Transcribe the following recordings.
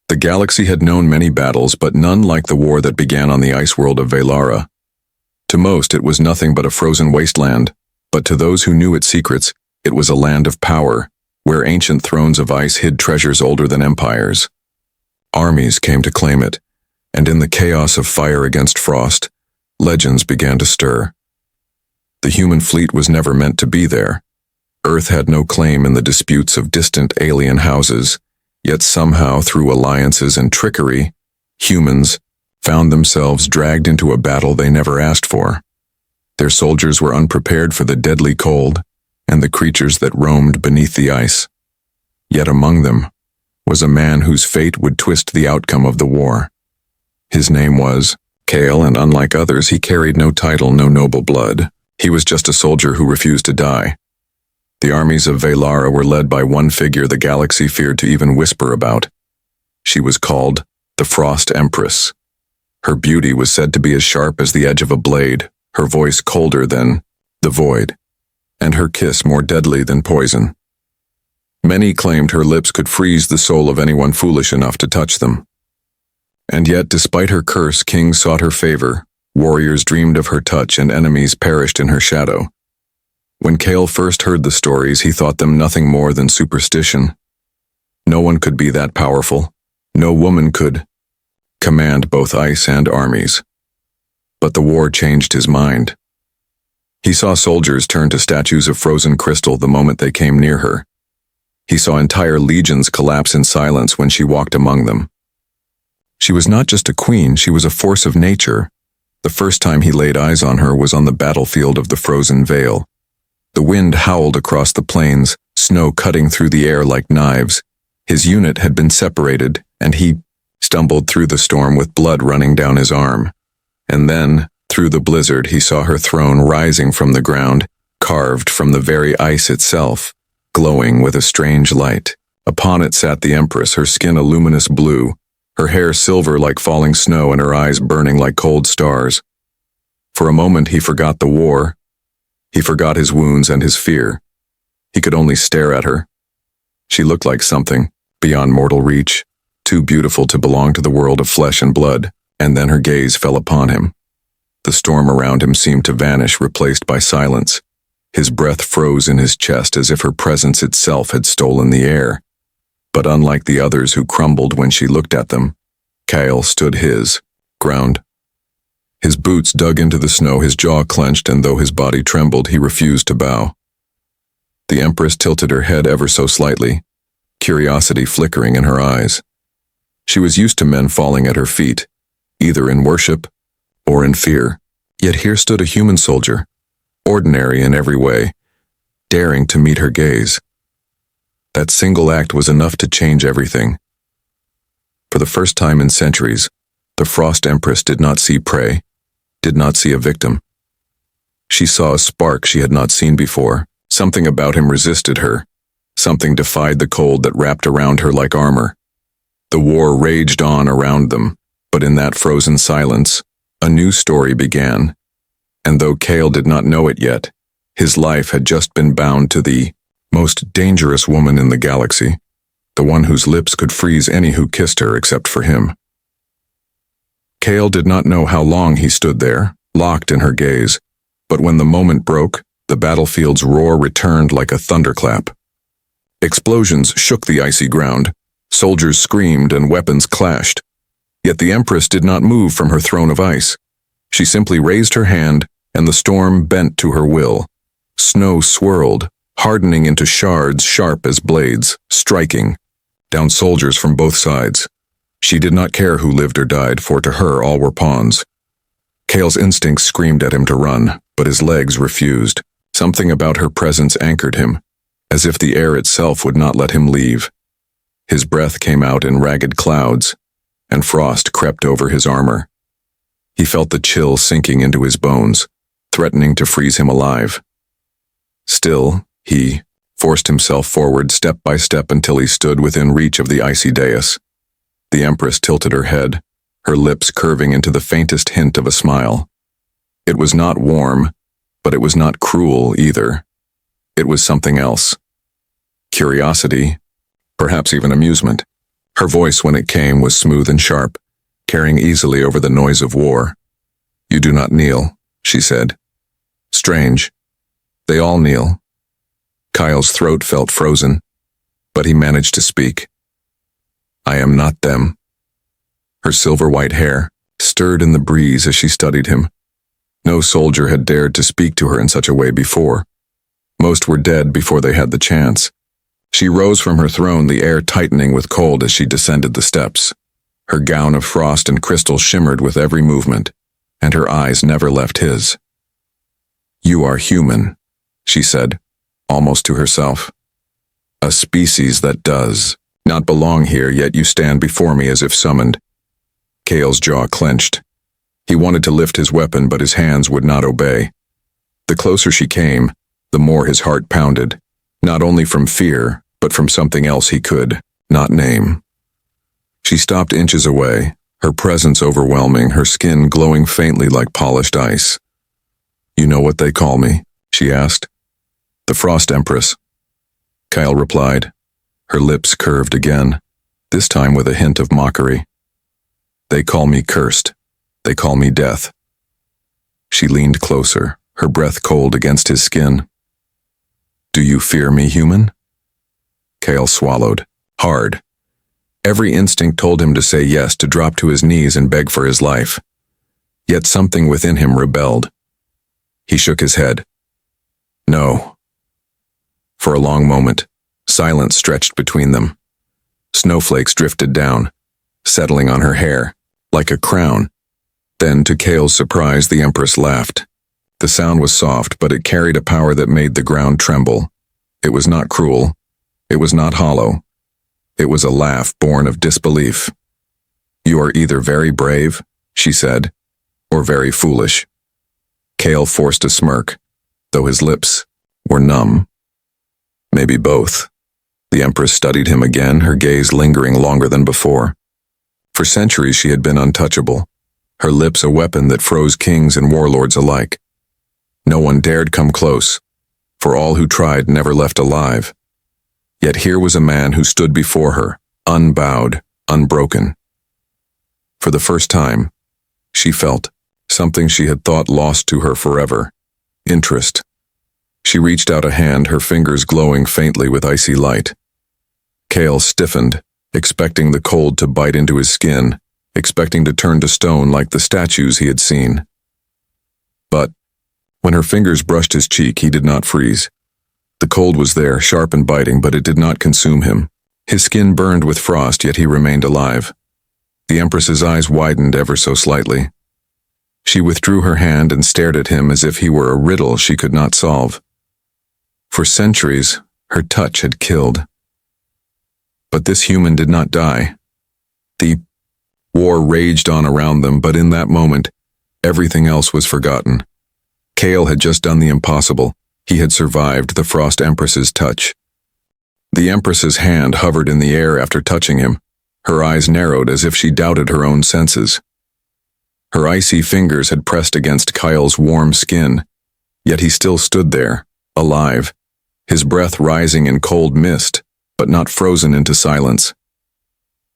The galaxy had known many battles, but none like the war that began on the ice world of Velara. To most, it was nothing but a frozen wasteland, but to those who knew its secrets, it was a land of power, where ancient thrones of ice hid treasures older than empires. Armies came to claim it, and in the chaos of fire against frost, legends began to stir. The human fleet was never meant to be there. Earth had no claim in the disputes of distant alien houses, yet somehow, through alliances and trickery, humans found themselves dragged into a battle they never asked for. Their soldiers were unprepared for the deadly cold and the creatures that roamed beneath the ice. Yet among them was a man whose fate would twist the outcome of the war. His name was Kale, and unlike others, he carried no title, no noble blood. He was just a soldier who refused to die. The armies of Velara were led by one figure the galaxy feared to even whisper about. She was called the Frost Empress. Her beauty was said to be as sharp as the edge of a blade, her voice colder than the void, and her kiss more deadly than poison. Many claimed her lips could freeze the soul of anyone foolish enough to touch them. And yet, despite her curse, kings sought her favor, warriors dreamed of her touch, and enemies perished in her shadow. When Kale first heard the stories, he thought them nothing more than superstition. No one could be that powerful. No woman could command both ice and armies. But the war changed his mind. He saw soldiers turn to statues of frozen crystal the moment they came near her. He saw entire legions collapse in silence when she walked among them. She was not just a queen, she was a force of nature. The first time he laid eyes on her was on the battlefield of the frozen Vale. The wind howled across the plains, snow cutting through the air like knives. His unit had been separated, and he stumbled through the storm with blood running down his arm. And then, through the blizzard, he saw her throne rising from the ground, carved from the very ice itself, glowing with a strange light. Upon it sat the Empress, her skin a luminous blue, her hair silver like falling snow, and her eyes burning like cold stars. For a moment he forgot the war. He forgot his wounds and his fear. He could only stare at her. She looked like something beyond mortal reach, too beautiful to belong to the world of flesh and blood, and then her gaze fell upon him. The storm around him seemed to vanish, replaced by silence. His breath froze in his chest as if her presence itself had stolen the air. But unlike the others who crumbled when she looked at them, Kale stood his ground. His boots dug into the snow, his jaw clenched, and though his body trembled, he refused to bow. The Empress tilted her head ever so slightly, curiosity flickering in her eyes. She was used to men falling at her feet, either in worship or in fear. Yet here stood a human soldier, ordinary in every way, daring to meet her gaze. That single act was enough to change everything. For the first time in centuries, the Frost Empress did not see prey, did not see a victim. She saw a spark she had not seen before. Something about him resisted her. Something defied the cold that wrapped around her like armor. The war raged on around them, but in that frozen silence, a new story began. And though Kale did not know it yet, his life had just been bound to the most dangerous woman in the galaxy, the one whose lips could freeze any who kissed her except for him. Kale did not know how long he stood there, locked in her gaze, but when the moment broke, the battlefield's roar returned like a thunderclap. Explosions shook the icy ground, soldiers screamed and weapons clashed. Yet the Empress did not move from her throne of ice. She simply raised her hand, and the storm bent to her will. Snow swirled, hardening into shards sharp as blades, striking down soldiers from both sides. She did not care who lived or died, for to her all were pawns. Kale's instincts screamed at him to run, but his legs refused. Something about her presence anchored him, as if the air itself would not let him leave. His breath came out in ragged clouds, and frost crept over his armor. He felt the chill sinking into his bones, threatening to freeze him alive. Still, he forced himself forward step by step until he stood within reach of the icy dais. The Empress tilted her head, her lips curving into the faintest hint of a smile. It was not warm, but it was not cruel either. It was something else. Curiosity, perhaps even amusement. Her voice, when it came, was smooth and sharp, carrying easily over the noise of war. "You do not kneel," she said. "Strange. They all kneel." Kyle's throat felt frozen, but he managed to speak. "I am not them." Her silver-white hair stirred in the breeze as she studied him. No soldier had dared to speak to her in such a way before. Most were dead before they had the chance. She rose from her throne, the air tightening with cold as she descended the steps. Her gown of frost and crystal shimmered with every movement, and her eyes never left his. "You are human," she said, almost to herself. "A species that does not belong here, yet you stand before me as if summoned." Kale's jaw clenched. He wanted to lift his weapon, but his hands would not obey. The closer she came, the more his heart pounded, not only from fear, but from something else he could not name. She stopped inches away, her presence overwhelming, her skin glowing faintly like polished ice. "You know what they call me?" she asked. "The Frost Empress." Kyle replied. Her lips curved again, this time with a hint of mockery. "They call me cursed. They call me death." She leaned closer, her breath cold against his skin. "Do you fear me, human?" Kale swallowed, hard. Every instinct told him to say yes, to drop to his knees and beg for his life. Yet something within him rebelled. He shook his head. "No." For a long moment, silence stretched between them. Snowflakes drifted down, settling on her hair, like a crown. Then, to Kale's surprise, the Empress laughed. The sound was soft, but it carried a power that made the ground tremble. It was not cruel. It was not hollow. It was a laugh born of disbelief. "You are either very brave," she said, "or very foolish." Kale forced a smirk, though his lips were numb. "Maybe both." The Empress studied him again, her gaze lingering longer than before. For centuries she had been untouchable, her lips a weapon that froze kings and warlords alike. No one dared come close, for all who tried never left alive. Yet here was a man who stood before her, unbowed, unbroken. For the first time, she felt something she had thought lost to her forever: interest. She reached out a hand, her fingers glowing faintly with icy light. Kale stiffened, expecting the cold to bite into his skin, expecting to turn to stone like the statues he had seen. But when her fingers brushed his cheek, he did not freeze. The cold was there, sharp and biting, but it did not consume him. His skin burned with frost, yet he remained alive. The Empress's eyes widened ever so slightly. She withdrew her hand and stared at him as if he were a riddle she could not solve. For centuries, her touch had killed. But this human did not die. The war raged on around them, but in that moment, everything else was forgotten. Kale had just done the impossible. He had survived the Frost Empress's touch. The Empress's hand hovered in the air after touching him. Her eyes narrowed as if she doubted her own senses. Her icy fingers had pressed against Kyle's warm skin, yet he still stood there, alive, his breath rising in cold mist, but not frozen into silence.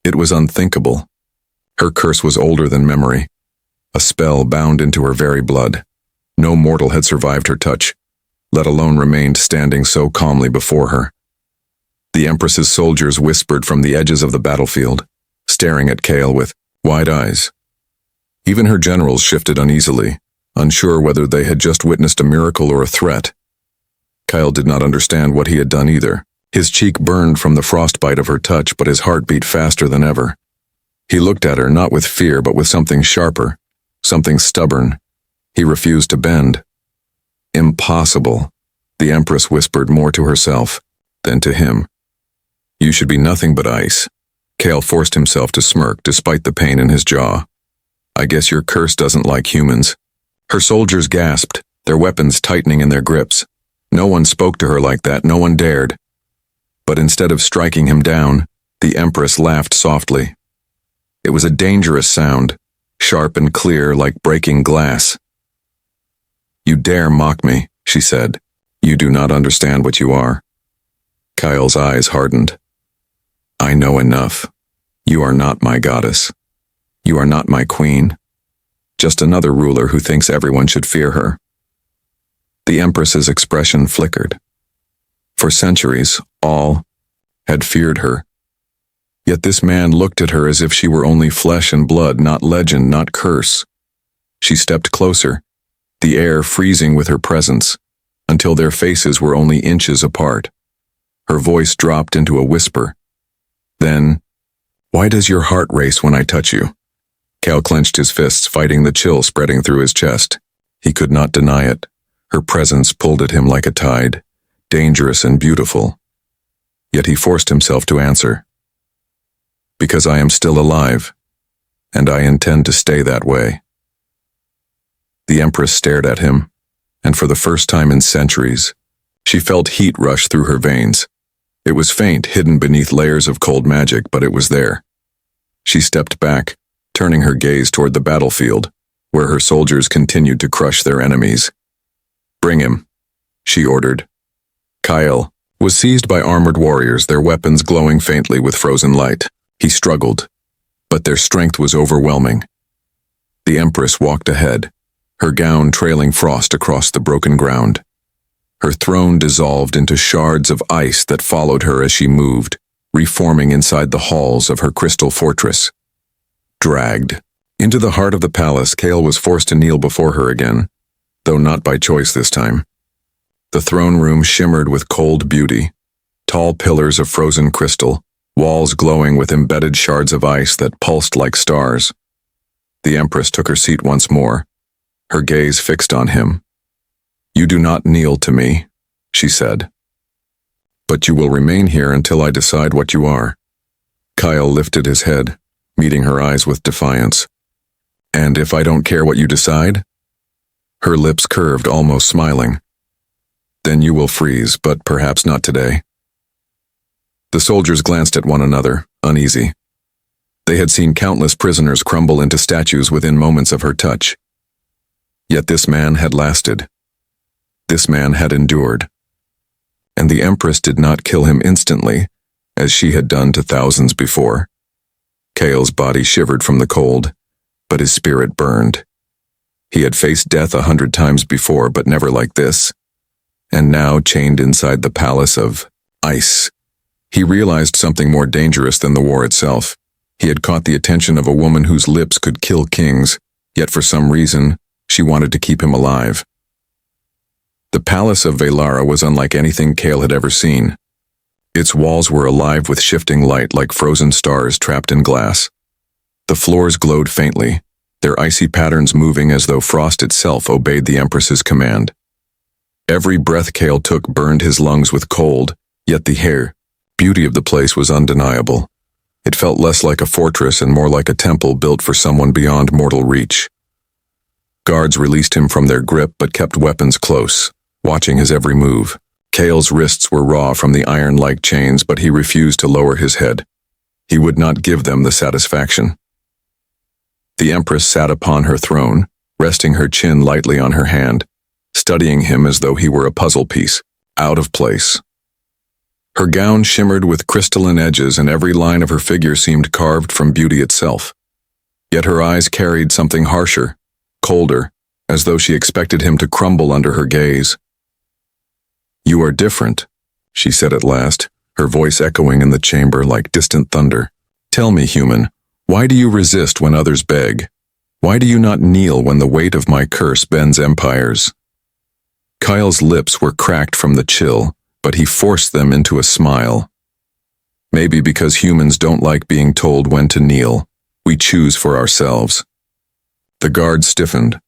It was unthinkable. Her curse was older than memory, a spell bound into her very blood. No mortal had survived her touch, let alone remained standing so calmly before her. The Empress's soldiers whispered from the edges of the battlefield, staring at Kale with wide eyes. Even her generals shifted uneasily, unsure whether they had just witnessed a miracle or a threat. Kyle did not understand what he had done either. His cheek burned from the frostbite of her touch, but his heart beat faster than ever. He looked at her not with fear, but with something sharper, something stubborn. He refused to bend. "Impossible," the Empress whispered more to herself than to him. "You should be nothing but ice." Kale forced himself to smirk despite the pain in his jaw. "I guess your curse doesn't like humans." Her soldiers gasped, their weapons tightening in their grips. No one spoke to her like that, no one dared. But instead of striking him down, the Empress laughed softly. It was a dangerous sound, sharp and clear like breaking glass. "You dare mock me," she said. "You do not understand what you are." Kyle's eyes hardened. "I know enough." You are not my goddess. You are not my queen. Just another ruler who thinks everyone should fear her. The Empress's expression flickered. For centuries, all had feared her. Yet this man looked at her as if she were only flesh and blood, not legend, not curse. She stepped closer, the air freezing with her presence, until their faces were only inches apart. Her voice dropped into a whisper. Then, "Why does your heart race when I touch you?" Cal clenched his fists, fighting the chill spreading through his chest. He could not deny it. Her presence pulled at him like a tide, dangerous and beautiful. Yet he forced himself to answer. "Because I am still alive, and I intend to stay that way." The Empress stared at him, and for the first time in centuries, she felt heat rush through her veins. It was faint, hidden beneath layers of cold magic, but it was there. She stepped back, turning her gaze toward the battlefield, where her soldiers continued to crush their enemies. "Bring him," she ordered. Kyle was seized by armored warriors, their weapons glowing faintly with frozen light. He struggled, but their strength was overwhelming. The Empress walked ahead, her gown trailing frost across the broken ground. Her throne dissolved into shards of ice that followed her as she moved, reforming inside the halls of her crystal fortress. Dragged into the heart of the palace, Kale was forced to kneel before her again, though not by choice this time. The throne room shimmered with cold beauty, tall pillars of frozen crystal, walls glowing with embedded shards of ice that pulsed like stars. The Empress took her seat once more, her gaze fixed on him. "You do not kneel to me," she said. "But you will remain here until I decide what you are." Kyle lifted his head, meeting her eyes with defiance. "And if I don't care what you decide?" Her lips curved, almost smiling. "Then you will freeze, but perhaps not today." The soldiers glanced at one another, uneasy. They had seen countless prisoners crumble into statues within moments of her touch. Yet this man had lasted. This man had endured. And the Empress did not kill him instantly, as she had done to thousands before. Kale's body shivered from the cold, but his spirit burned. He had faced death 100 times before, but never like this. And now, chained inside the palace of ice, he realized something more dangerous than the war itself. He had caught the attention of a woman whose lips could kill kings, yet for some reason, she wanted to keep him alive. The palace of Velara was unlike anything Kale had ever seen. Its walls were alive with shifting light like frozen stars trapped in glass. The floors glowed faintly, their icy patterns moving as though frost itself obeyed the Empress's command. Every breath Kale took burned his lungs with cold, yet the beauty of the place was undeniable. It felt less like a fortress and more like a temple built for someone beyond mortal reach. Guards released him from their grip but kept weapons close, watching his every move. Kale's wrists were raw from the iron-like chains, but he refused to lower his head. He would not give them the satisfaction. The Empress sat upon her throne, resting her chin lightly on her hand, studying him as though he were a puzzle piece, out of place. Her gown shimmered with crystalline edges, and every line of her figure seemed carved from beauty itself. Yet her eyes carried something harsher, colder, as though she expected him to crumble under her gaze. "You are different," she said at last, her voice echoing in the chamber like distant thunder. "Tell me, human, why do you resist when others beg? Why do you not kneel when the weight of my curse bends empires?" Kyle's lips were cracked from the chill, but he forced them into a smile. "Maybe because humans don't like being told when to kneel, we choose for ourselves." The guards stiffened,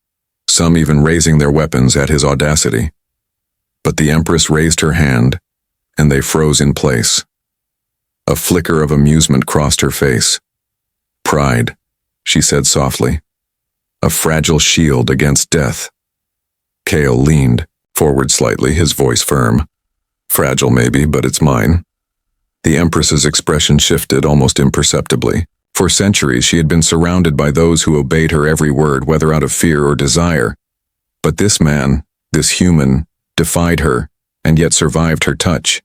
some even raising their weapons at his audacity. But the Empress raised her hand, and they froze in place. A flicker of amusement crossed her face. "Pride," she said softly. "A fragile shield against death." Kale leaned forward slightly, his voice firm. "Fragile maybe, but it's mine." The Empress's expression shifted almost imperceptibly. For centuries she had been surrounded by those who obeyed her every word, whether out of fear or desire. But this man, this human, defied her, and yet survived her touch.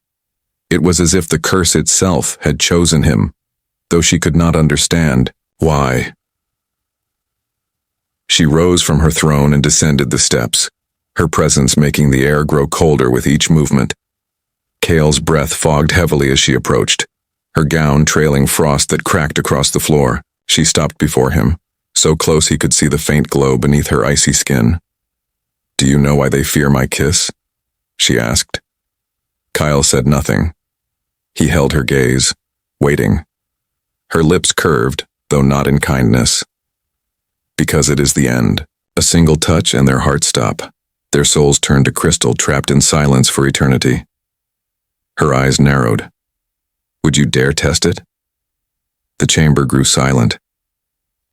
It was as if the curse itself had chosen him. though she could not understand why. She rose from her throne and descended the steps, her presence making the air grow colder with each movement. Kale's breath fogged heavily as she approached, her gown trailing frost that cracked across the floor. She stopped before him, so close he could see the faint glow beneath her icy skin. "Do you know why they fear my kiss?" she asked. Kyle said nothing. He held her gaze, waiting. Her lips curved, though not in kindness. "Because it is the end. A single touch and their hearts stop. Their souls turn to crystal, trapped in silence for eternity." Her eyes narrowed. "Would you dare test it?" The chamber grew silent.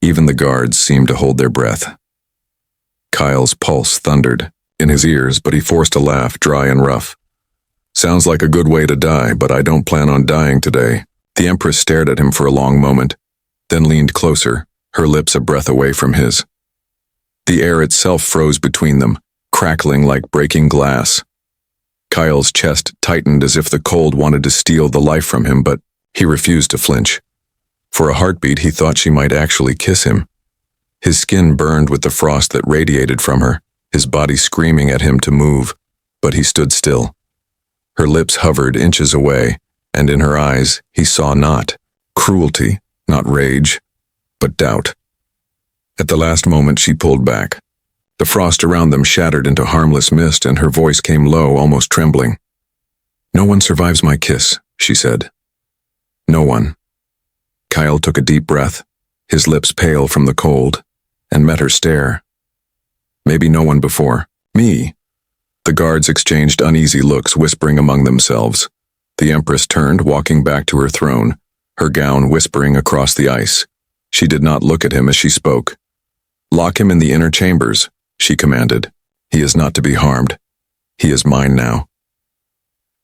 Even the guards seemed to hold their breath. Kyle's pulse thundered in his ears, but he forced a laugh, dry and rough. "Sounds like a good way to die, but I don't plan on dying today." The Empress stared at him for a long moment, then leaned closer, her lips a breath away from his. The air itself froze between them, crackling like breaking glass. Kyle's chest tightened as if the cold wanted to steal the life from him, but he refused to flinch. For a heartbeat, he thought she might actually kiss him. His skin burned with the frost that radiated from her, his body screaming at him to move, but he stood still. Her lips hovered inches away, and in her eyes he saw not cruelty, not rage, but doubt. At the last moment she pulled back. The frost around them shattered into harmless mist, and her voice came low, almost trembling. "No one survives my kiss," she said. "No one." Kyle took a deep breath, his lips pale from the cold, and met her stare. "Maybe no one before me." The guards exchanged uneasy looks, whispering among themselves. The Empress turned, walking back to her throne, her gown whispering across the ice. She did not look at him as she spoke. "Lock him in the inner chambers," she commanded. "He is not to be harmed. He is mine now."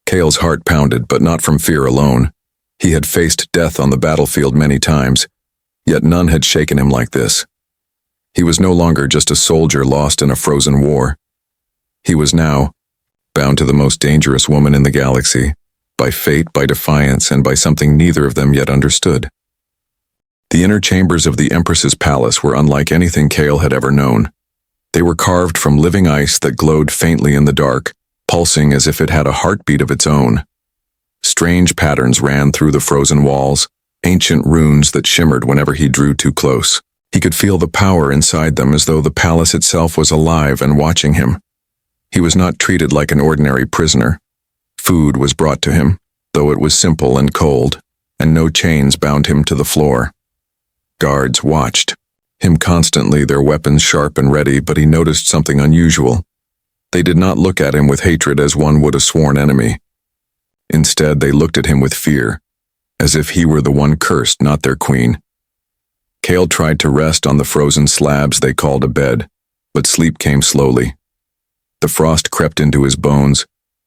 Kale's heart pounded, but not from fear alone. He had faced death on the battlefield many times, yet none had shaken him like this. He was no longer just a soldier lost in a frozen war. He was now bound to the most dangerous woman in the galaxy, by fate, by defiance, and by something neither of them yet understood. The inner chambers of the Empress's palace were unlike anything Kale had ever known. They were carved from living ice that glowed faintly in the dark, pulsing as if it had a heartbeat of its own. Strange patterns ran through the frozen walls, ancient runes that shimmered whenever he drew too close. He could feel the power inside them, as though the palace itself was alive and watching him. He was not treated like an ordinary prisoner. Food was brought to him, though it was simple and cold, and no chains bound him to the floor. Guards watched him constantly, their weapons sharp and ready, but he noticed something unusual. They did not look at him with hatred as one would a sworn enemy. Instead, they looked at him with fear, as if he were the one cursed, not their queen. Kale tried to rest on the frozen slabs they called a bed, but sleep came slowly. The frost crept into his bones,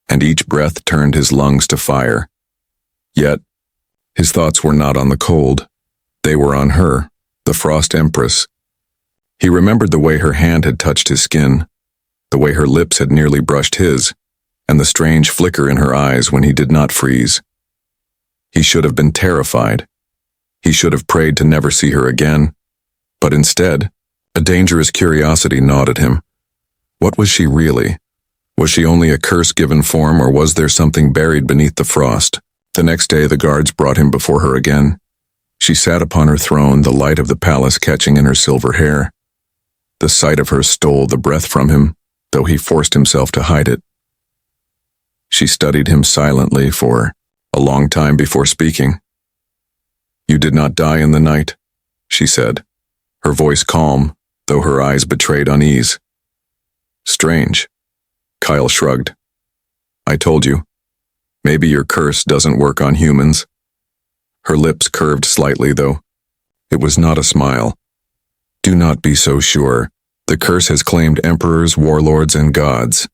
and each breath turned his lungs to fire. Yet, his thoughts were not on the cold. They were on her, the Frost Empress. He remembered the way her hand had touched his skin, the way her lips had nearly brushed his, and the strange flicker in her eyes when he did not freeze. He should have been terrified. He should have prayed to never see her again. But instead, a dangerous curiosity gnawed at him. What was she really? Was she only a curse-given form, or was there something buried beneath the frost? The next day, the guards brought him before her again. She sat upon her throne, the light of the palace catching in her silver hair. The sight of her stole the breath from him, though he forced himself to hide it. She studied him silently for a long time before speaking. "You did not die in the night," she said, her voice calm, though her eyes betrayed unease. "Strange." Kyle shrugged. "I told you. Maybe your curse doesn't work on humans." Her lips curved slightly, though. It was not a smile. "Do not be so sure. The curse has claimed emperors, warlords, and gods.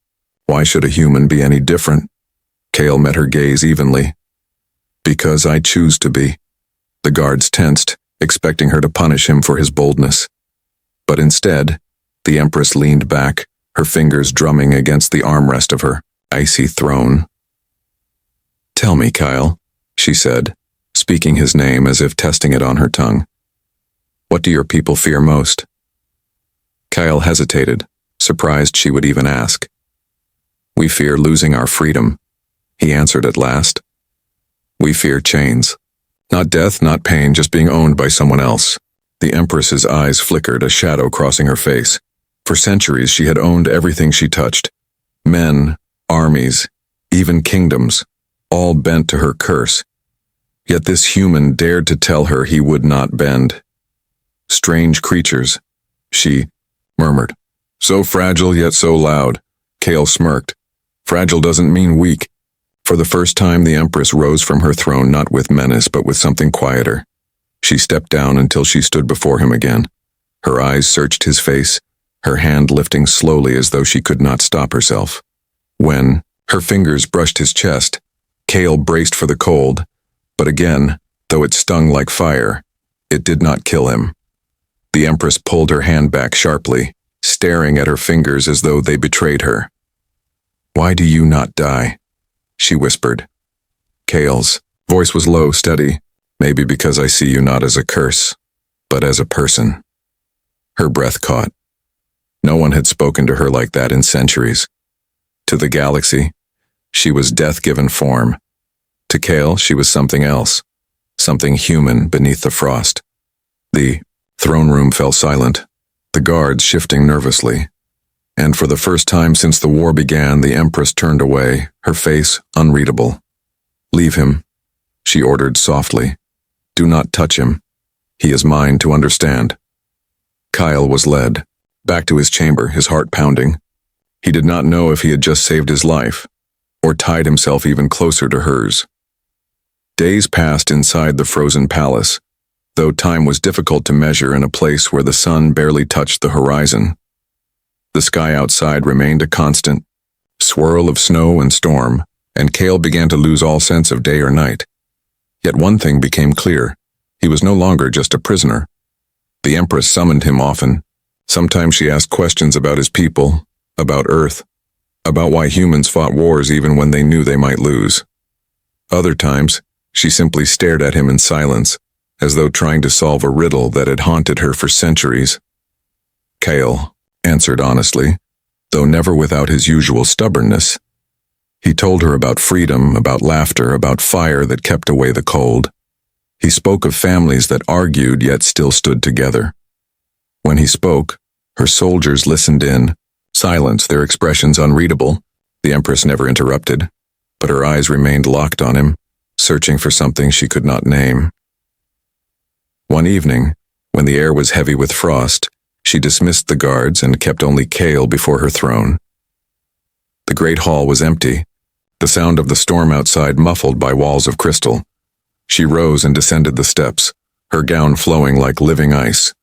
Why should a human be any different?" Kale met her gaze evenly. "Because I choose to be." The guards tensed, expecting her to punish him for his boldness. But instead, the Empress leaned back, her fingers drumming against the armrest of her icy throne. "Tell me, Kyle," she said, speaking his name as if testing it on her tongue. What do your people fear most? Kyle hesitated, surprised she would even ask. We fear losing our freedom, he answered at last. We fear chains. Not death, not pain, just being owned by someone else. The Empress's eyes flickered, a shadow crossing her face. For centuries she had owned everything she touched. Men, armies, even kingdoms, all bent to her curse. Yet this human dared to tell her he would not bend. Strange creatures, she murmured. So fragile yet so loud. Kale smirked. Fragile doesn't mean weak. For the first time the Empress rose from her throne not with menace but with something quieter. She stepped down until she stood before him again. Her eyes searched his face, her hand lifting slowly as though she could not stop herself. When her fingers brushed his chest, Kale braced for the cold, but again, though it stung like fire, it did not kill him. The Empress pulled her hand back sharply, staring at her fingers as though they betrayed her. Why do you not die? She whispered. Kale's voice was low, steady. Maybe because I see you not as a curse, but as a person. Her breath caught. No one had spoken to her like that in centuries. To the galaxy, she was death-given form. To Kale, she was something else, something human beneath the frost. The throne room fell silent, the guards shifting nervously. And for the first time since the war began, the Empress turned away, her face unreadable. Leave him, she ordered softly. Do not touch him. He is mine to understand. Kyle was led, back to his chamber, his heart pounding. He did not know if he had just saved his life, or tied himself even closer to hers. Days passed inside the frozen palace, though time was difficult to measure in a place where the sun barely touched the horizon. The sky outside remained a constant swirl of snow and storm, and Kale began to lose all sense of day or night. Yet one thing became clear. He was no longer just a prisoner. The Empress summoned him often. Sometimes she asked questions about his people, about Earth, about why humans fought wars even when they knew they might lose. Other times, she simply stared at him in silence, as though trying to solve a riddle that had haunted her for centuries. Kale answered honestly, though never without his usual stubbornness. He told her about freedom, about laughter, about fire that kept away the cold. He spoke of families that argued yet still stood together. When he spoke, her soldiers listened in, silence, their expressions unreadable. The Empress never interrupted, but her eyes remained locked on him, searching for something she could not name. One evening, when the air was heavy with frost, she dismissed the guards and kept only Kale before her throne. The great hall was empty, the sound of the storm outside muffled by walls of crystal. She rose and descended the steps, her gown flowing like living ice.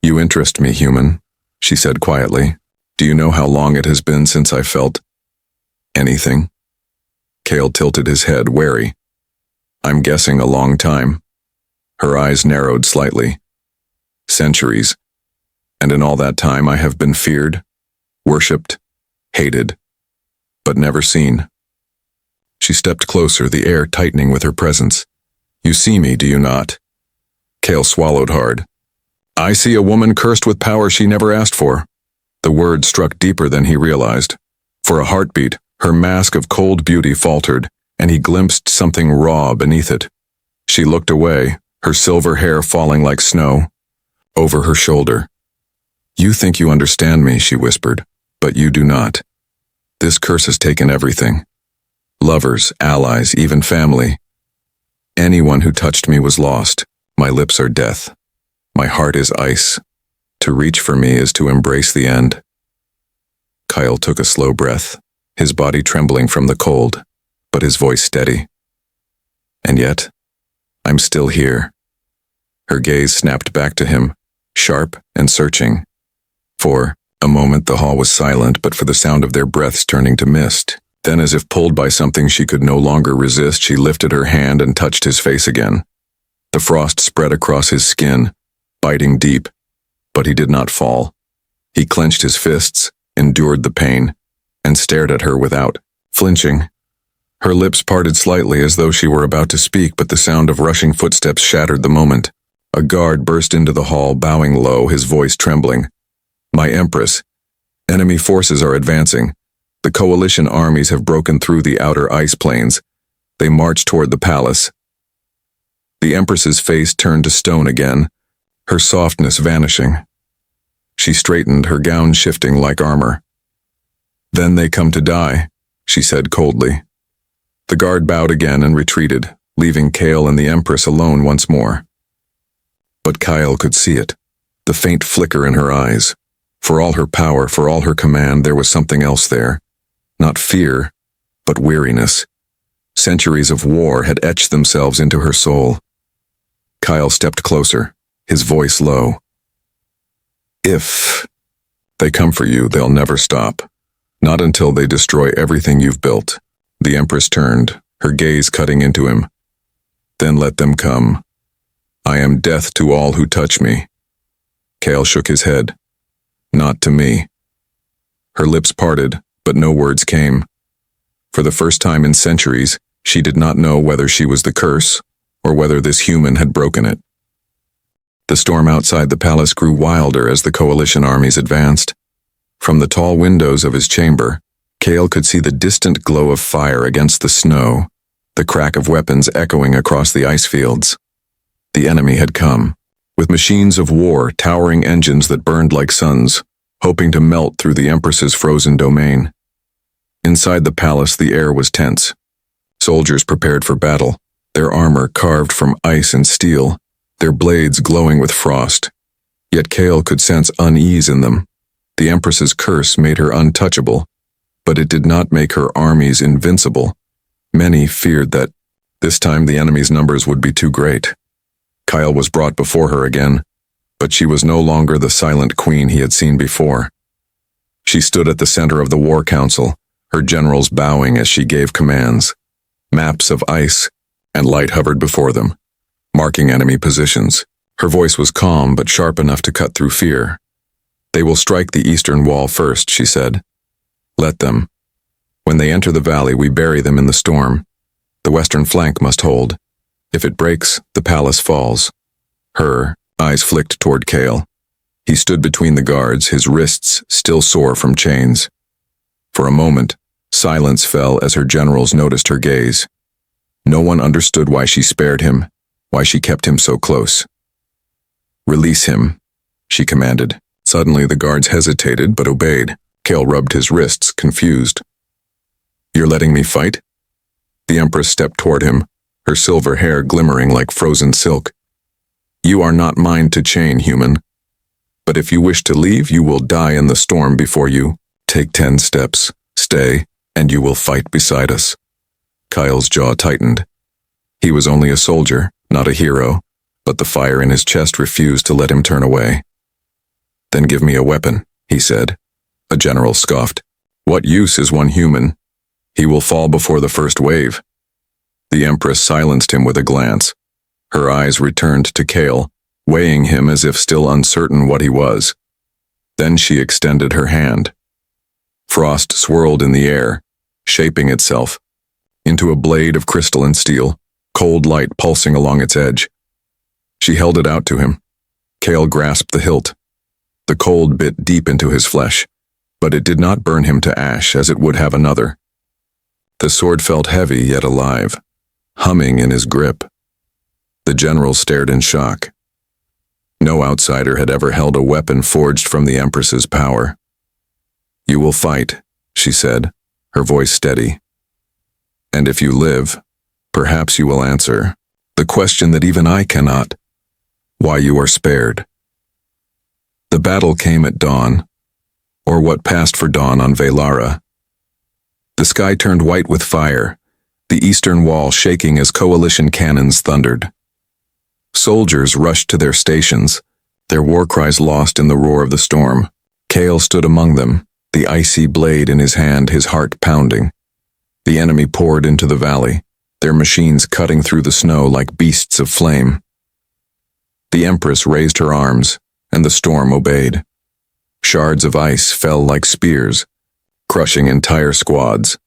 You interest me, human, she said quietly. Do you know how long it has been since I felt anything? Kale tilted his head, wary. I'm guessing a long time. Her eyes narrowed slightly. Centuries. And in all that time I have been feared, worshipped, hated, but never seen. She stepped closer, the air tightening with her presence. You see me, do you not? Kale swallowed hard. I see a woman cursed with power she never asked for. The word struck deeper than he realized. For a heartbeat, her mask of cold beauty faltered, and he glimpsed something raw beneath it. She looked away, her silver hair falling like snow. Over her shoulder. You think you understand me, she whispered, but you do not. This curse has taken everything. Lovers, allies, even family. Anyone who touched me was lost. My lips are death. My heart is ice. To reach for me is to embrace the end. Kyle took a slow breath, his body trembling from the cold, but his voice steady. And yet, I'm still here. Her gaze snapped back to him, sharp and searching. For a moment the hall was silent, but for the sound of their breaths turning to mist. Then, as if pulled by something she could no longer resist, she lifted her hand and touched his face again. The frost spread across his skin, biting deep, but he did not fall. He clenched his fists, endured the pain, and stared at her without flinching. Her lips parted slightly as though she were about to speak, but the sound of rushing footsteps shattered the moment. A guard burst into the hall, bowing low, his voice trembling. "My Empress, enemy forces are advancing. The coalition armies have broken through the outer ice plains. They march toward the palace." The Empress's face turned to stone again, her softness vanishing. She straightened, her gown shifting like armor. "Then they come to die," she said coldly. The guard bowed again and retreated, leaving Kale and the Empress alone once more. But Kyle could see it, the faint flicker in her eyes. For all her power, for all her command, there was something else there. Not fear, but weariness. Centuries of war had etched themselves into her soul. Kyle stepped closer, his voice low. "If they come for you, they'll never stop. Not until they destroy everything you've built." The Empress turned, her gaze cutting into him. "Then let them come. I am death to all who touch me." Kale shook his head. "Not to me." Her lips parted, but no words came. For the first time in centuries, she did not know whether she was the curse, or whether this human had broken it. The storm outside the palace grew wilder as the coalition armies advanced. From the tall windows of his chamber, Kale could see the distant glow of fire against the snow, the crack of weapons echoing across the ice fields. The enemy had come, with machines of war, towering engines that burned like suns, hoping to melt through the Empress's frozen domain. Inside the palace, the air was tense. Soldiers prepared for battle, their armor carved from ice and steel, their blades glowing with frost. Yet Kale could sense unease in them. The Empress's curse made her untouchable, but it did not make her armies invincible. Many feared that this time the enemy's numbers would be too great. Kyle was brought before her again, but she was no longer the silent queen he had seen before. She stood at the center of the war council, her generals bowing as she gave commands. Maps of ice and light hovered before them, marking enemy positions. Her voice was calm but sharp enough to cut through fear. "They will strike the eastern wall first," she said. "Let them. When they enter the valley, we bury them in the storm. The western flank must hold. If it breaks, the palace falls." Her eyes flicked toward Kale. He stood between the guards, his wrists still sore from chains. For a moment, silence fell as her generals noticed her gaze. No one understood why she spared him, why she kept him so close. "Release him," she commanded. Suddenly the guards hesitated but obeyed. Kale rubbed his wrists, confused. "You're letting me fight?" The Empress stepped toward him, her silver hair glimmering like frozen silk. "You are not mine to chain, human. But if you wish to leave, you will die in the storm before you. Take 10 steps, stay, and you will fight beside us." Kyle's jaw tightened. He was only a soldier, not a hero, but the fire in his chest refused to let him turn away. "Then give me a weapon," he said. A general scoffed. "What use is one human? He will fall before the first wave." The Empress silenced him with a glance. Her eyes returned to Kale, weighing him as if still uncertain what he was. Then she extended her hand. Frost swirled in the air, shaping itself into a blade of crystal and steel, cold light pulsing along its edge. She held it out to him. Kale grasped the hilt. The cold bit deep into his flesh, but it did not burn him to ash as it would have another. The sword felt heavy yet alive, humming in his grip. The general stared in shock. No outsider had ever held a weapon forged from the Empress's power. "You will fight," she said, her voice steady. "And if you live, perhaps you will answer the question that even I cannot: why you are spared." The battle came at dawn, or what passed for dawn on Velara. The sky turned white with fire, the eastern wall shaking as coalition cannons thundered. Soldiers rushed to their stations, their war cries lost in the roar of the storm. Kale stood among them, the icy blade in his hand, his heart pounding. The enemy poured into the valley, their machines cutting through the snow like beasts of flame. The Empress raised her arms, and the storm obeyed. Shards of ice fell like spears, crushing entire squads.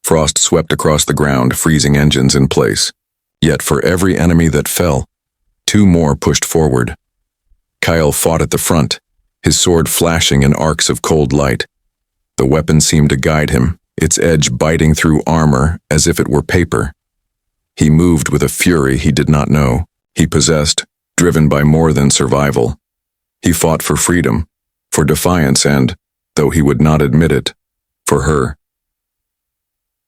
Frost swept across the ground, freezing engines in place. Yet for every enemy that fell, two more pushed forward. Kyle fought at the front, his sword flashing in arcs of cold light. The weapon seemed to guide him, its edge biting through armor as if it were paper. He moved with a fury he did not know. He possessed, driven by more than survival. He fought for freedom, for defiance and, though he would not admit it, for her.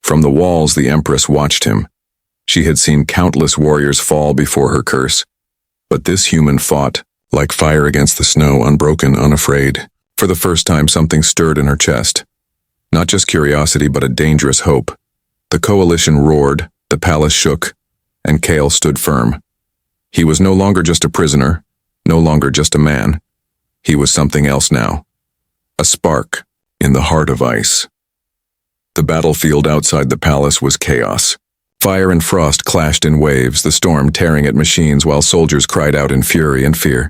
From the walls the Empress watched him. She had seen countless warriors fall before her curse. But this human fought, like fire against the snow, unbroken, unafraid. For the first time something stirred in her chest. Not just curiosity, but a dangerous hope. The coalition roared, the palace shook, and Kale stood firm. He was no longer just a prisoner, no longer just a man. He was something else now. A spark in the heart of ice. The battlefield outside the palace was chaos. Fire and frost clashed in waves, the storm tearing at machines while soldiers cried out in fury and fear.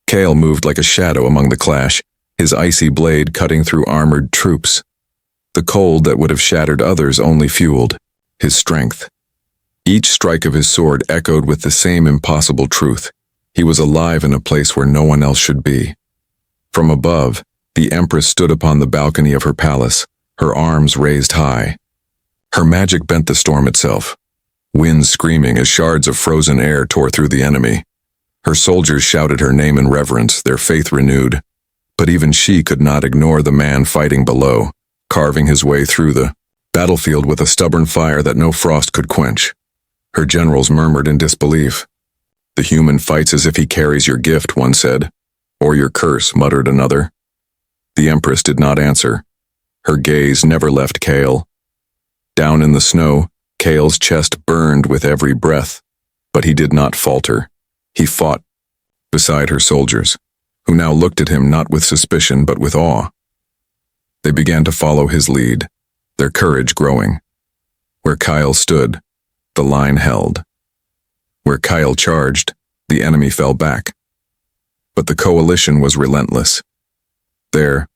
Kale moved like a shadow among the clash, his icy blade cutting through armored troops. The cold that would have shattered others only fueled his strength. Each strike of his sword echoed with the same impossible truth. He was alive in a place where no one else should be. From above, the Empress stood upon the balcony of her palace, her arms raised high. Her magic bent the storm itself, winds screaming as shards of frozen air tore through the enemy. Her soldiers shouted her name in reverence, their faith renewed. But even she could not ignore the man fighting below, carving his way through the battlefield with a stubborn fire that no frost could quench. Her generals murmured in disbelief. "The human fights as if he carries your gift," one said. "Or your curse," muttered another. The Empress did not answer. Her gaze never left Kale. Down in the snow, Kale's chest burned with every breath, but he did not falter. He fought beside her soldiers, who now looked at him not with suspicion but with awe. They began to follow his lead, their courage growing. Where Kyle stood, the line held. Where Kyle charged, the enemy fell back. But the coalition was relentless. There,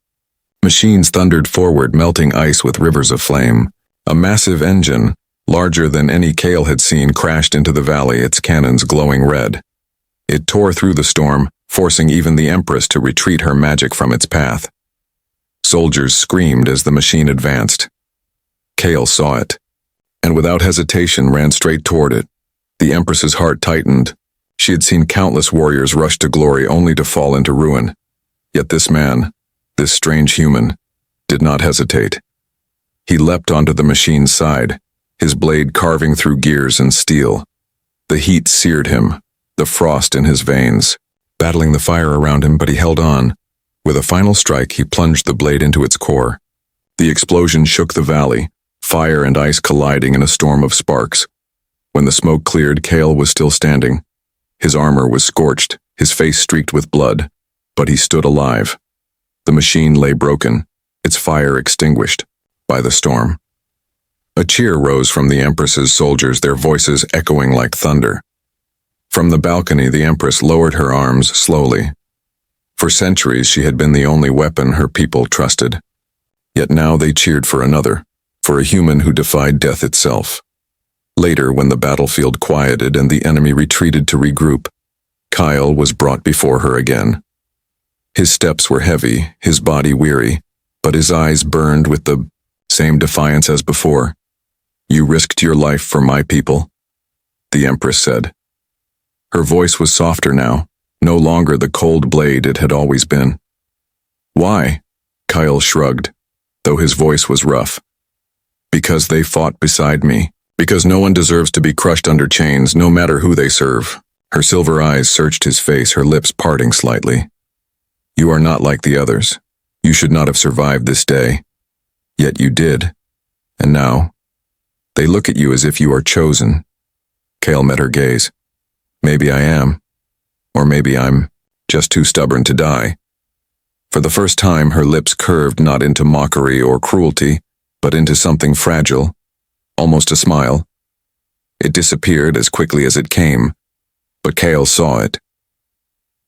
machines thundered forward, melting ice with rivers of flame. A massive engine, larger than any Kale had seen, crashed into the valley, its cannons glowing red. It tore through the storm, forcing even the Empress to retreat her magic from its path. Soldiers screamed as the machine advanced. Kale saw it, and without hesitation ran straight toward it. The Empress's heart tightened. She had seen countless warriors rush to glory only to fall into ruin. Yet this man, this strange human, did not hesitate. He leapt onto the machine's side, his blade carving through gears and steel. The heat seared him, the frost in his veins, battling the fire around him, but he held on. With a final strike, he plunged the blade into its core. The explosion shook the valley, fire and ice colliding in a storm of sparks. When the smoke cleared, Kale was still standing. His armor was scorched, his face streaked with blood, but he stood alive. The machine lay broken, its fire extinguished by the storm. A cheer rose from the Empress's soldiers, their voices echoing like thunder. From the balcony, the Empress lowered her arms slowly. For centuries, she had been the only weapon her people trusted. Yet now they cheered for another, for a human who defied death itself. Later, when the battlefield quieted and the enemy retreated to regroup, Kyle was brought before her again. His steps were heavy, his body weary, but his eyes burned with the same defiance as before. "You risked your life for my people," the Empress said. Her voice was softer now, no longer the cold blade it had always been. "Why?" Kyle shrugged, though his voice was rough. "Because they fought beside me. Because no one deserves to be crushed under chains, no matter who they serve." Her silver eyes searched his face, her lips parting slightly. "You are not like the others. You should not have survived this day. Yet you did. And now, they look at you as if you are chosen." Kale met her gaze. "Maybe I am. Or maybe I'm just too stubborn to die." For the first time, her lips curved not into mockery or cruelty, but into something fragile, almost a smile. It disappeared as quickly as it came, but Kale saw it.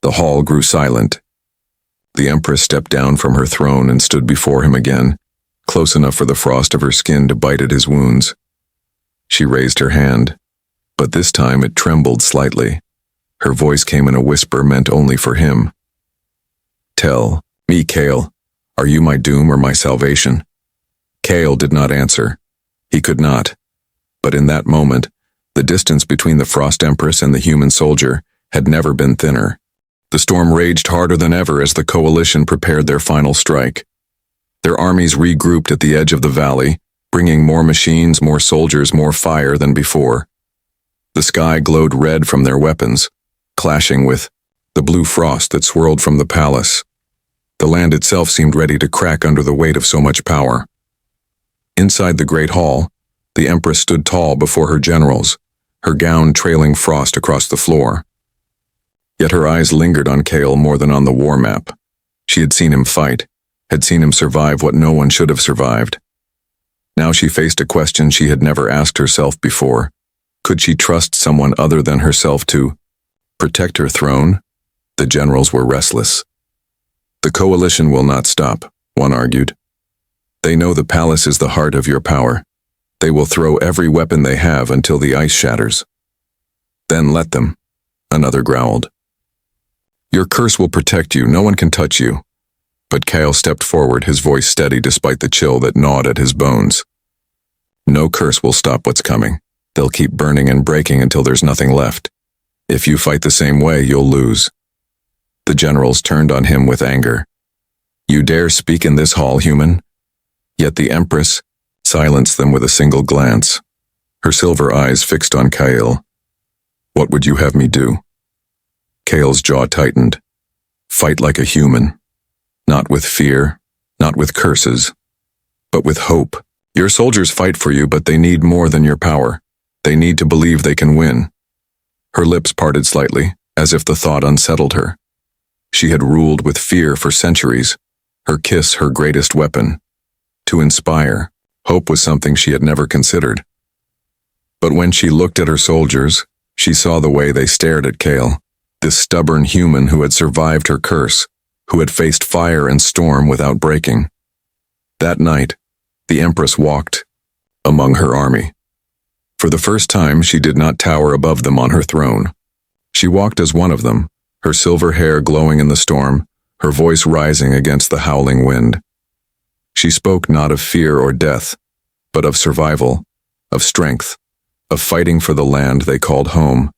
The hall grew silent. The Empress stepped down from her throne and stood before him again, close enough for the frost of her skin to bite at his wounds. She raised her hand, but this time it trembled slightly. Her voice came in a whisper meant only for him. "Tell me, Kale, are you my doom or my salvation?" Kale did not answer. He could not. But in that moment, the distance between the Frost Empress and the human soldier had never been thinner. The storm raged harder than ever as the coalition prepared their final strike. Their armies regrouped at the edge of the valley, bringing more machines, more soldiers, more fire than before. The sky glowed red from their weapons, clashing with the blue frost that swirled from the palace. The land itself seemed ready to crack under the weight of so much power. Inside the great hall, the Empress stood tall before her generals, her gown trailing frost across the floor. Yet her eyes lingered on Kale more than on the war map. She had seen him fight, had seen him survive what no one should have survived. Now she faced a question she had never asked herself before. Could she trust someone other than herself to protect her throne? The generals were restless. "The coalition will not stop," one argued. "They know the palace is the heart of your power. They will throw every weapon they have until the ice shatters." "Then let them," another growled. "Your curse will protect you. No one can touch you." But Kale stepped forward, his voice steady despite the chill that gnawed at his bones. "No curse will stop what's coming. They'll keep burning and breaking until there's nothing left. If you fight the same way, you'll lose." The generals turned on him with anger. "You dare speak in this hall, human?" Yet the Empress silenced them with a single glance, her silver eyes fixed on Kale. "What would you have me do?" Kale's jaw tightened. "Fight like a human. Not with fear, not with curses, but with hope. Your soldiers fight for you, but they need more than your power. They need to believe they can win." Her lips parted slightly, as if the thought unsettled her. She had ruled with fear for centuries, her kiss her greatest weapon. To inspire, hope was something she had never considered. But when she looked at her soldiers, she saw the way they stared at Kale, this stubborn human who had survived her curse, who had faced fire and storm without breaking. That night, the Empress walked among her army. For the first time, she did not tower above them on her throne. She walked as one of them, her silver hair glowing in the storm, her voice rising against the howling wind. She spoke not of fear or death, but of survival, of strength, of fighting for the land they called home.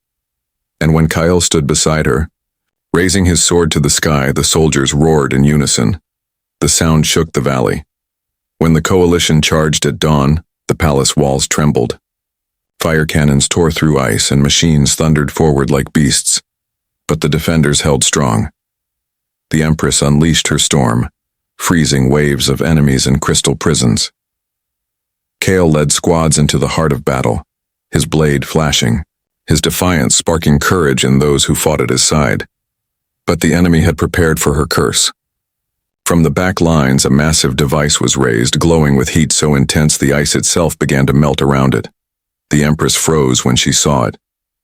And when Kyle stood beside her, raising his sword to the sky, the soldiers roared in unison. The sound shook the valley. When the coalition charged at dawn, the palace walls trembled. Fire cannons tore through ice and machines thundered forward like beasts. But the defenders held strong. The Empress unleashed her storm, freezing waves of enemies in crystal prisons. Kale led squads into the heart of battle, his blade flashing, his defiance sparking courage in those who fought at his side. But the enemy had prepared for her curse. From the back lines, a massive device was raised, glowing with heat so intense the ice itself began to melt around it. The Empress froze when she saw it.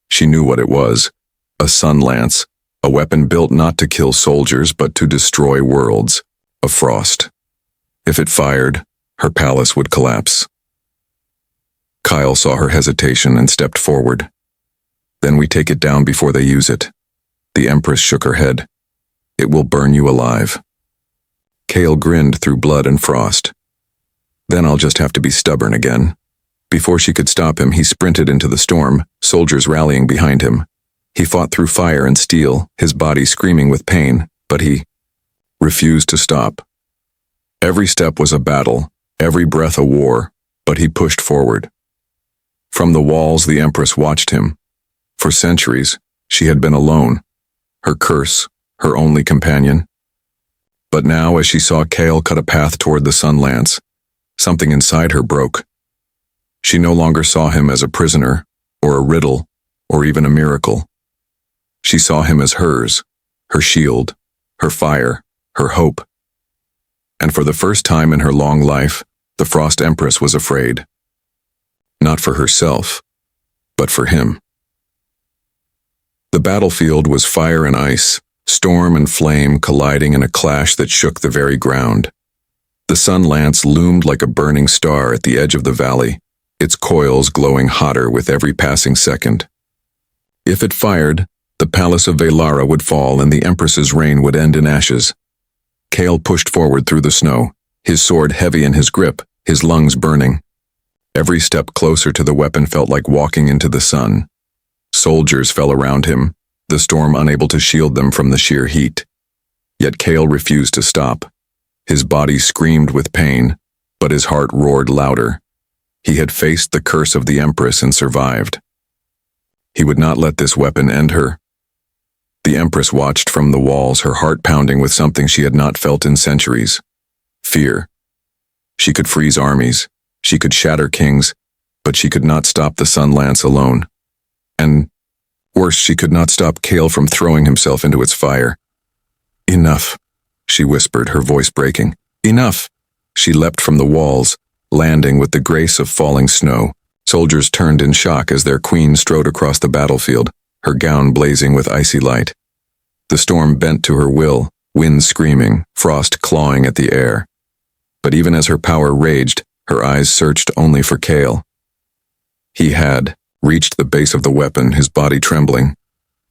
She knew what it was, a sun lance, a weapon built not to kill soldiers but to destroy worlds, a frost. If it fired, her palace would collapse. Kyle saw her hesitation and stepped forward. "Then we take it down before they use it." The Empress shook her head. "It will burn you alive." Kale grinned through blood and frost. "Then I'll just have to be stubborn again." Before she could stop him, he sprinted into the storm, soldiers rallying behind him. He fought through fire and steel, his body screaming with pain, but he refused to stop. Every step was a battle, every breath a war, but he pushed forward. From the walls, the Empress watched him. For centuries, she had been alone, her curse, her only companion. But now, as she saw Kale cut a path toward the sun lance, something inside her broke. She no longer saw him as a prisoner, or a riddle, or even a miracle. She saw him as hers, her shield, her fire, her hope. And for the first time in her long life, the Frost Empress was afraid. Not for herself, but for him. The battlefield was fire and ice, storm and flame colliding in a clash that shook the very ground. The sun lance loomed like a burning star at the edge of the valley, its coils glowing hotter with every passing second. If it fired, the palace of Velara would fall and the Empress's reign would end in ashes. Kale pushed forward through the snow, his sword heavy in his grip, his lungs burning. Every step closer to the weapon felt like walking into the sun. Soldiers fell around him, the storm unable to shield them from the sheer heat. Yet Kale refused to stop. His body screamed with pain, but his heart roared louder. He had faced the curse of the Empress and survived. He would not let this weapon end her. The Empress watched from the walls, her heart pounding with something she had not felt in centuries. Fear. She could freeze armies, she could shatter kings, but she could not stop the sun lance alone. And, worse, she could not stop Kale from throwing himself into its fire. Enough, she whispered, her voice breaking. Enough! She leapt from the walls, landing with the grace of falling snow. Soldiers turned in shock as their queen strode across the battlefield, her gown blazing with icy light. The storm bent to her will, wind screaming, frost clawing at the air. But even as her power raged, her eyes searched only for Kale. He had reached the base of the weapon, his body trembling,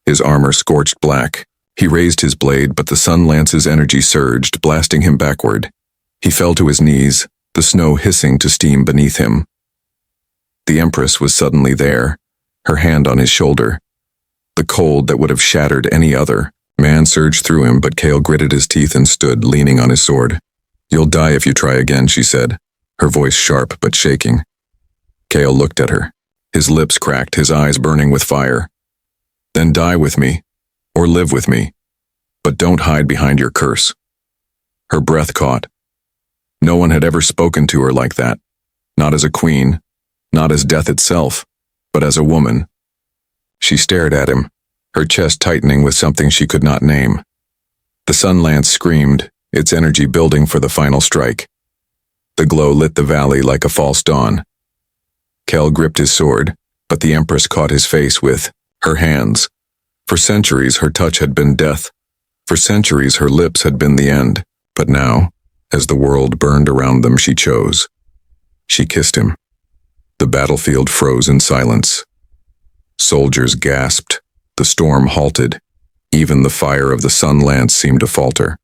his armor scorched black. He raised his blade, but the sun lance's energy surged, blasting him backward. He fell to his knees, the snow hissing to steam beneath him. The Empress was suddenly there, her hand on his shoulder. The cold that would have shattered any other man surged through him, but Kale gritted his teeth and stood, leaning on his sword. "You'll die if you try again," she said, her voice sharp but shaking. Kale looked at her, his lips cracked, his eyes burning with fire. "Then die with me, or live with me, but don't hide behind your curse." Her breath caught. No one had ever spoken to her like that, not as a queen, not as death itself, but as a woman. She stared at him, her chest tightening with something she could not name. The sun lance screamed, its energy building for the final strike. The glow lit the valley like a false dawn. Kale gripped his sword, but the Empress caught his face with her hands. For centuries her touch had been death. For centuries her lips had been the end. But now, as the world burned around them, she chose. She kissed him. The battlefield froze in silence. Soldiers gasped. The storm halted. Even the fire of the sun lance seemed to falter.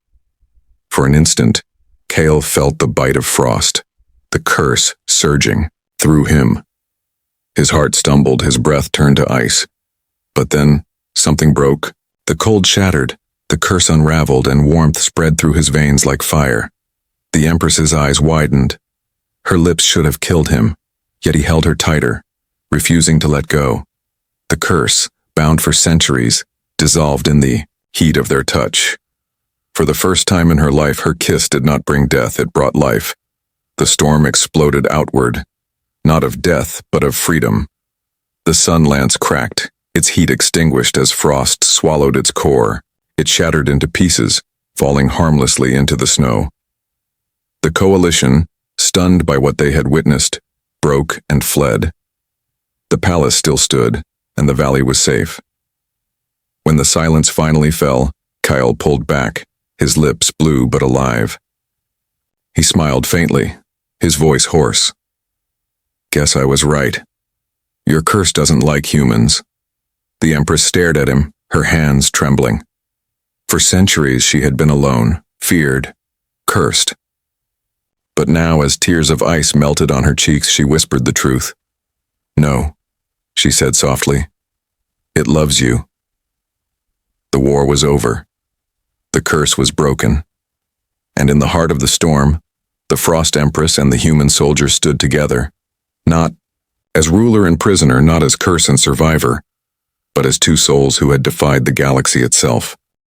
For an instant, Kale felt the bite of frost, the curse surging through him. His heart stumbled, his breath turned to ice. But then, something broke. The cold shattered, the curse unraveled, and warmth spread through his veins like fire. The Empress's eyes widened. Her lips should have killed him, yet he held her tighter, refusing to let go. The curse, bound for centuries, dissolved in the heat of their touch. For the first time in her life, her kiss did not bring death, it brought life. The storm exploded outward, not of death, but of freedom. The sun lance cracked, its heat extinguished as frost swallowed its core. It shattered into pieces, falling harmlessly into the snow. The coalition, stunned by what they had witnessed, broke and fled. The palace still stood, and the valley was safe. When the silence finally fell, Kyle pulled back, his lips blue but alive. He smiled faintly, his voice hoarse. "Guess I was right. Your curse doesn't like humans." The Empress stared at him, her hands trembling. For centuries she had been alone, feared, cursed. But now, as tears of ice melted on her cheeks, she whispered the truth. "No," she said softly. "It loves you." The war was over. The curse was broken. And in the heart of the storm, the Frost Empress and the human soldier stood together, not as ruler and prisoner, not as curse and survivor, but as two souls who had defied the galaxy itself.